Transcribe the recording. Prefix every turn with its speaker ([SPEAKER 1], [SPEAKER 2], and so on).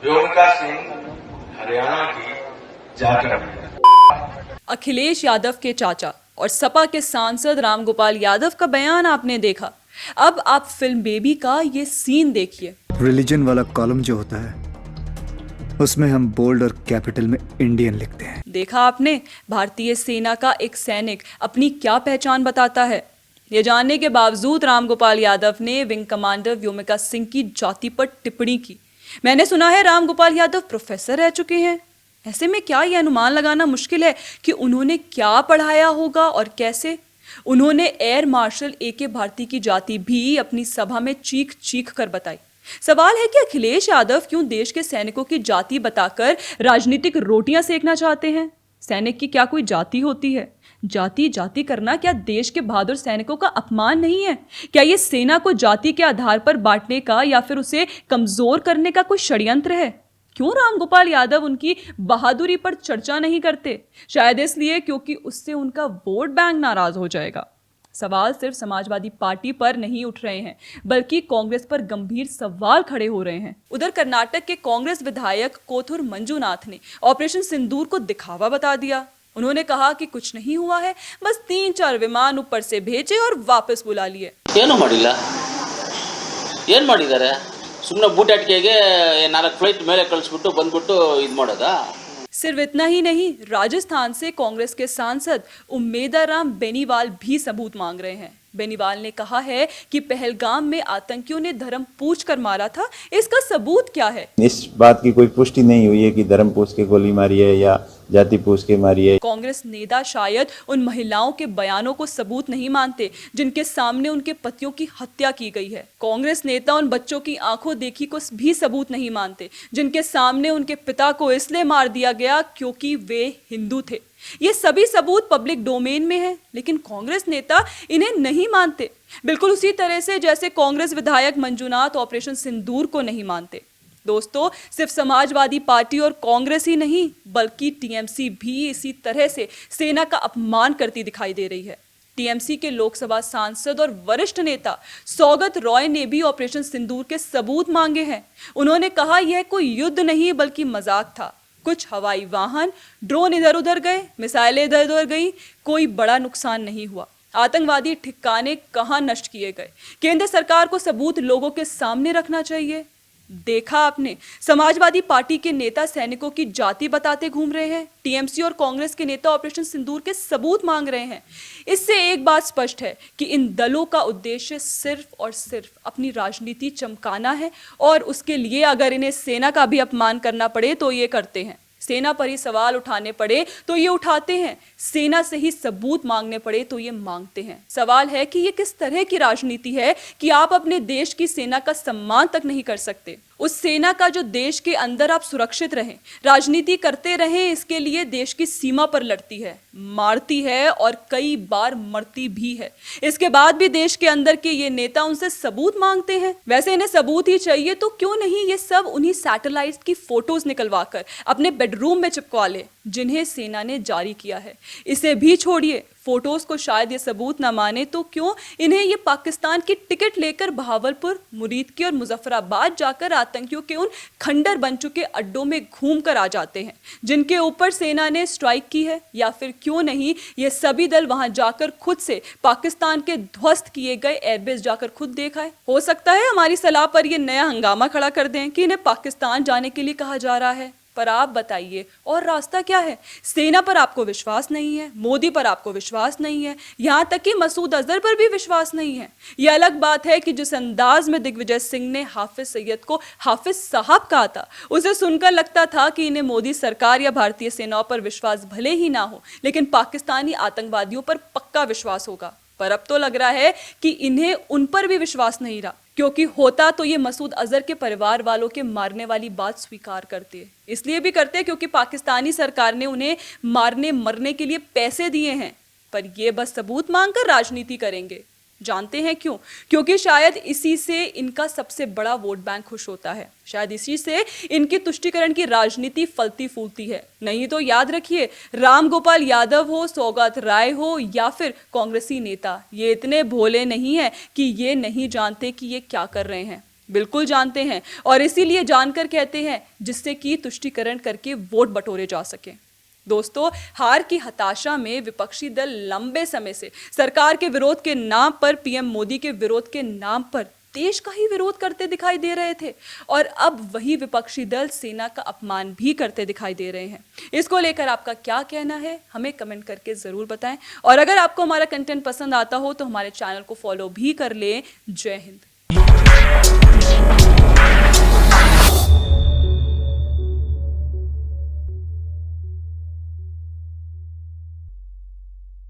[SPEAKER 1] व्योमिका सिंह हरियाणा की जाटक है।
[SPEAKER 2] अखिलेश यादव के चाचा और सपा के सांसद रामगोपाल यादव का बयान आपने देखा। अब आप फिल्म बेबी का ये सीन देखिए।
[SPEAKER 3] रिलीजन वाला कॉलम जो होता है उसमें हम बोल्ड और कैपिटल में इंडियन लिखते हैं।
[SPEAKER 2] देखा आपने, भारतीय सेना का एक सैनिक अपनी क्या पहचान बताता है। ये जानने के बावजूद रामगोपाल यादव ने विंग कमांडर व्योमिका सिंह की जाति पर टिप्पणी की। मैंने सुना है रामगोपाल यादव प्रोफेसर रह चुके हैं। ऐसे में क्या ये अनुमान लगाना मुश्किल है कि उन्होंने क्या पढ़ाया होगा और कैसे। उन्होंने एयर मार्शल AK भारती की जाति भी अपनी सभा में चीख चीख कर बताई। सवाल है कि अखिलेश यादव क्यों देश के सैनिकों की जाति बताकर राजनीतिक रोटियां सेकना चाहते हैं। सैनिक की क्या कोई जाति होती है? जाति जाति करना क्या देश के बहादुर सैनिकों का अपमान नहीं है? क्या ये सेना को जाति के आधार पर बांटने का या फिर उसे कमजोर करने का कोई षड्यंत्र है? क्यों रामगोपाल यादव उनकी बहादुरी पर चर्चा नहीं करते? शायद इसलिए क्योंकि उससे उनका वोट बैंक नाराज हो जाएगा। सवाल सिर्फ समाजवादी पार्टी पर नहीं उठ रहे हैं, बल्कि कांग्रेस पर गंभीर सवाल खड़े हो रहे हैं। उधर कर्नाटक के कांग्रेस विधायक कोथुर मंजुनाथ ने ऑपरेशन सिंदूर को दिखावा बता दिया। उन्होंने कहा कि कुछ नहीं हुआ है, बस 3-4 विमान ऊपर से भेजे और वापस बुला लिए।
[SPEAKER 4] ಏನು ಮಾಡಿಲ್ಲ, ಏನು ಮಾಡಿದ್ದಾರೆ? ಸುಮ್ಮನೆ ಬೂಟ್ ಅಟ್ಕೆಗೆ 4 ಫ್ಲೈಟ್ ಮೇಲೆ ಕಳಿಸ್ಬಿಟ್ಟು ಬಂದ್ಬಿಟ್ಟು ಇದು ಮಾಡೋದಾ?
[SPEAKER 2] सिर्फ इतना ही नहीं, राजस्थान से कांग्रेस के सांसद उम्मेदाराम बेनीवाल भी सबूत मांग रहे हैं। बेनीवाल ने कहा है कि पहलगाम में आतंकियों ने धर्म पूछ कर मारा था। इसका सबूत क्या है?
[SPEAKER 5] इस बात की कोई पुष्टि नहीं हुई है कि धर्म पूछ के गोली मारी है या जाति पूछ के मारी है।
[SPEAKER 2] कांग्रेस नेता शायद उन महिलाओं के बयानों को सबूत नहीं मानते जिनके सामने उनके पतियों की हत्या की गई है। कांग्रेस नेता उन बच्चों की आंखों देखी को भी सबूत नहीं मानते जिनके सामने उनके पिता को इसलिए मार दिया गया क्योंकि वे हिंदू थे। ये सभी सबूत पब्लिक डोमेन में है, लेकिन कांग्रेस नेता इन्हें नहीं मानते। बिल्कुल उसी तरह से जैसे कांग्रेस विधायक मंजुनाथ ऑपरेशन सिंदूर को नहीं मानते। दोस्तों, सिर्फ समाजवादी पार्टी और कांग्रेस ही नहीं, बल्कि TMC भी इसी तरह से सेना का अपमान करती दिखाई दे रही है। TMC के लोकसभा सांसद और वरिष्ठ नेता सौगत रॉय ने भी ऑपरेशन सिंदूर के सबूत मांगे हैं। उन्होंने कहा यह कोई युद्ध नहीं बल्कि मजाक था। कुछ हवाई वाहन, ड्रोन इधर उधर गए, मिसाइलें इधर उधर गई, कोई बड़ा नुकसान नहीं हुआ। आतंकवादी ठिकाने कहां नष्ट किए गए? केंद्र सरकार को सबूत लोगों के सामने रखना चाहिए। देखा आपने, समाजवादी पार्टी के नेता सैनिकों की जाति बताते घूम रहे हैं। TMC और कांग्रेस के नेता ऑपरेशन सिंदूर के सबूत मांग रहे हैं। इससे एक बात स्पष्ट है कि इन दलों का उद्देश्य सिर्फ और सिर्फ अपनी राजनीति चमकाना है, और उसके लिए अगर इन्हें सेना का भी अपमान करना पड़े तो ये करते हैं। सेना पर ही सवाल उठाने पड़े तो ये उठाते हैं, सेना से ही सबूत मांगने पड़े तो ये मांगते हैं। सवाल है कि ये किस तरह की राजनीति है कि आप अपने देश की सेना का सम्मान तक नहीं कर सकते। उस सेना का जो देश के अंदर आप सुरक्षित रहें, राजनीति करते रहें, इसके लिए देश की सीमा पर लड़ती है, मारती है और कई बार मरती भी है। इसके बाद भी देश के अंदर के ये नेता उनसे सबूत मांगते हैं। वैसे इन्हें सबूत ही चाहिए तो क्यों नहीं ये सब उन्हीं सैटेलाइट की फोटोज निकलवा कर अपने बेडरूम में चिपकवा ले जिन्हें सेना ने जारी किया है। इसे भी छोड़िए, फोटोज को शायद ये सबूत ना माने तो क्यों इन्हें ये पाकिस्तान की टिकट लेकर बहावलपुर, मुरीदकी और मुजफ्फराबाद जाकर आतंकियों के उन खंडर बन चुके अड्डों में घूम कर आ जाते हैं जिनके ऊपर सेना ने स्ट्राइक की है। या फिर क्यों नहीं ये सभी दल वहां जाकर खुद से पाकिस्तान के ध्वस्त किए गए एयरबेस जाकर खुद देखा है। हो सकता है हमारी सलाह पर ये नया हंगामा खड़ा कर दें कि इन्हें पाकिस्तान जाने के लिए कहा जा रहा है। पर आप बताइए और रास्ता क्या है? सेना पर आपको विश्वास नहीं है, मोदी पर आपको विश्वास नहीं है, यहाँ तक कि मसूद अजहर पर भी विश्वास नहीं है। यह अलग बात है कि जिस अंदाज में दिग्विजय सिंह ने हाफिज सईद को हाफिज साहब कहा था, उसे सुनकर लगता था कि इन्हें मोदी सरकार या भारतीय सेनाओं पर विश्वास भले ही ना हो, लेकिन पाकिस्तानी आतंकवादियों पर पक्का विश्वास होगा। पर अब तो लग रहा है कि इन्हें उन पर भी विश्वास नहीं रहा, क्योंकि होता तो ये मसूद अजहर के परिवार वालों के मारने वाली बात स्वीकार करते हैं। इसलिए भी करते क्योंकि पाकिस्तानी सरकार ने उन्हें मारने मरने के लिए पैसे दिए हैं। पर ये बस सबूत मांगकर राजनीति करेंगे। जानते हैं क्यों? क्योंकि शायद इसी से इनका सबसे बड़ा वोट बैंक खुश होता है। शायद इसी से इनकी तुष्टीकरण की राजनीति फलती फूलती है। नहीं तो याद रखिए, रामगोपाल यादव हो, सौगत राय हो या फिर कांग्रेसी नेता, ये इतने भोले नहीं है कि ये नहीं जानते कि ये क्या कर रहे हैं। बिल्कुल जानते हैं और इसीलिए जानकर कहते हैं जिससे कि तुष्टीकरण करके वोट बटोरे जा सके। दोस्तों, हार की हताशा में विपक्षी दल लंबे समय से सरकार के विरोध के नाम पर, पीएम मोदी के विरोध के नाम पर देश का ही विरोध करते दिखाई दे रहे थे और अब वही विपक्षी दल सेना का अपमान भी करते दिखाई दे रहे हैं। इसको लेकर आपका क्या कहना है, हमें कमेंट करके ज़रूर बताएं और अगर आपको हमारा कंटेंट पसंद आता हो तो हमारे चैनल को फॉलो भी कर लें। जय हिंद।